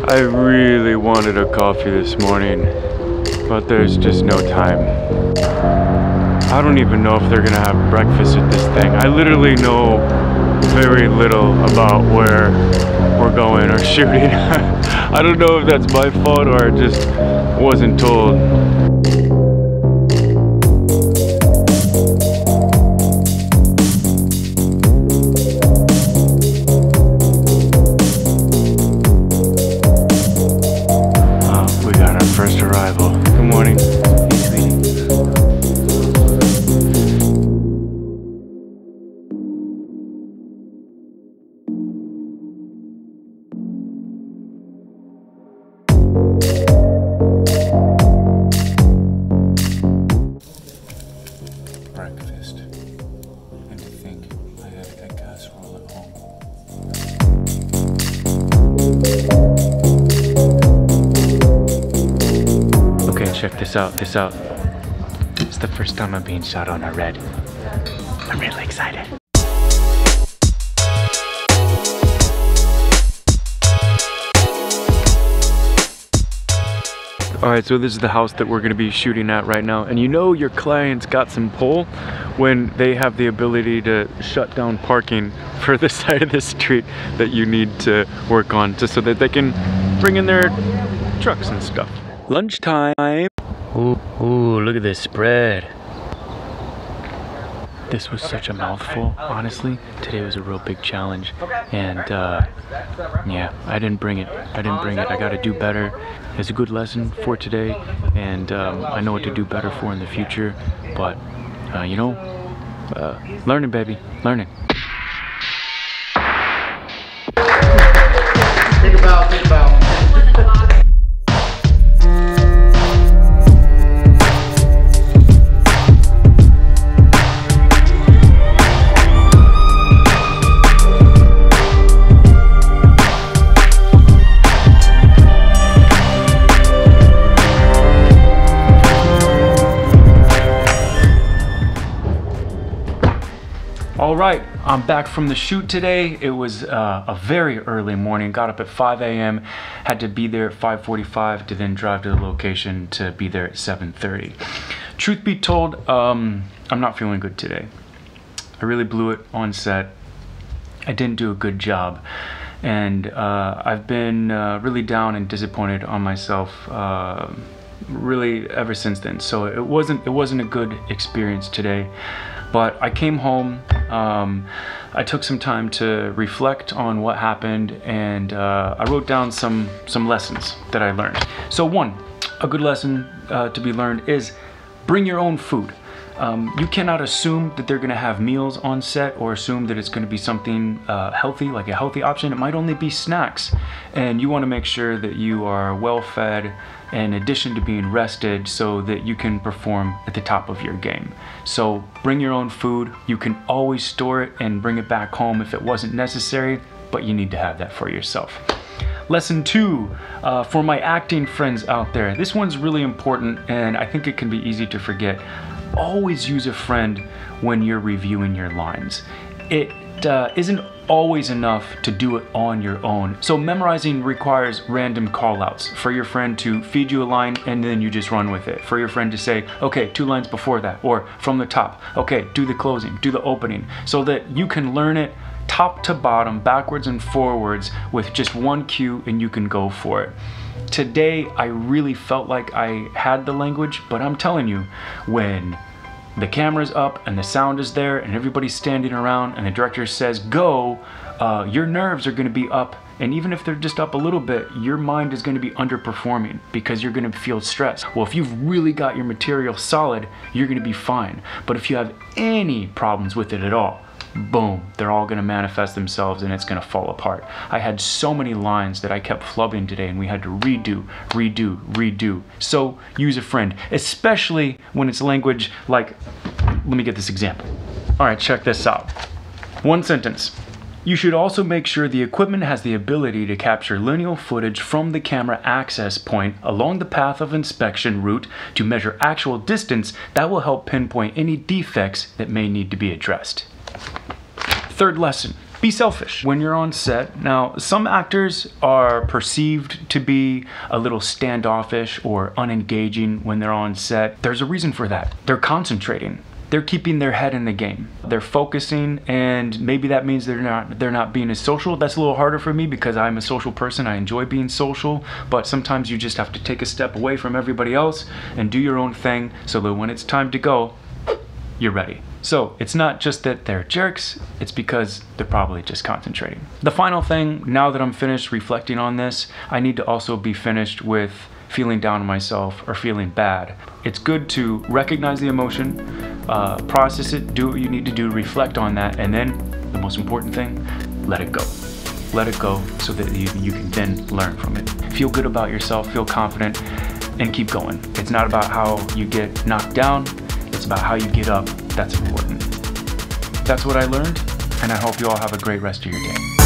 I really wanted a coffee this morning, but there's just no time. I don't even know if they're gonna have breakfast at this thing. I literally know very little about where we're going or shooting. I don't know if that's my fault or I just wasn't told. We got our first arrival. Good morning. Hey, sweetie. Breakfast. And to think I had a casserole at home. Okay, check this out, It's the first time I'm being shot on a red. I'm really excited. Alright, so this is the house that we're going to be shooting at right now. And you know your client's got some pull when they have the ability to shut down parking for the side of the street that you need to work on, just so that they can bring in their trucks and stuff. Lunchtime. Ooh, look at this spread. This was such a mouthful, honestly. Today was a real big challenge. And yeah, I didn't bring it. I gotta do better. It's a good lesson for today, and I know what to do better for in the future. But you know, learning, baby, learning. Think about. All right, I'm back from the shoot today. It was a very early morning. Got up at 5 a.m. Had to be there at 5:45 to then drive to the location to be there at 7:30. Truth be told, I'm not feeling good today. I really blew it on set. I didn't do a good job, and I've been really down and disappointed on myself really ever since then. So it wasn't a good experience today. But I came home, I took some time to reflect on what happened, and I wrote down some lessons that I learned. So one, a good lesson to be learned is bring your own food. You cannot assume that they're gonna have meals on set or assume that it's gonna be something healthy, like a healthy option. It might only be snacks. And you wanna make sure that you are well fed in addition to being rested so that you can perform at the top of your game. So bring your own food. You can always store it and bring it back home if it wasn't necessary, but you need to have that for yourself. Lesson two, for my acting friends out there, this one's really important and I think it can be easy to forget. Always use a friend when you're reviewing your lines. It isn't always enough to do it on your own. So memorizing requires random call-outs for your friend to feed you a line and then you just run with it. For your friend to say, okay, 2 lines before that, or from the top, okay, do the closing, do the opening, so that you can learn it top to bottom, backwards and forwards with just one cue and you can go for it. Today, I really felt like I had the language, but I'm telling you, when the camera's up and the sound is there and everybody's standing around and the director says go, your nerves are going to be up, and even if they're just up a little bit, your mind is going to be underperforming because you're going to feel stressed. Well, if you've really got your material solid, you're going to be fine. But if you have any problems with it at all, boom, they're all going to manifest themselves and it's going to fall apart. I had so many lines that I kept flubbing today and we had to redo. So use a friend, especially when it's language like, let me get this example. All right, check this out. One sentence. You should also make sure the equipment has the ability to capture lineal footage from the camera access point along the path of inspection route to measure actual distance that will help pinpoint any defects that may need to be addressed. Third lesson, Be selfish when you're on set. Now, some actors are perceived to be a little standoffish or unengaging when they're on set. There's a reason for that. They're concentrating. They're keeping their head in the game. They're focusing, and maybe that means they're not being as social. That's a little harder for me because I'm a social person. I enjoy being social, but sometimes you just have to take a step away from everybody else and do your own thing so that when it's time to go, you're ready. So it's not just that they're jerks, it's because they're probably just concentrating. The final thing, now that I'm finished reflecting on this, I need to also be finished with feeling down on myself or feeling bad. It's good to recognize the emotion, process it, do what you need to do, reflect on that, and then the most important thing, let it go. Let it go so that you can then learn from it. Feel good about yourself, feel confident, and keep going. It's not about how you get knocked down, it's about how you get up. That's important. That's what I learned, and I hope you all have a great rest of your day.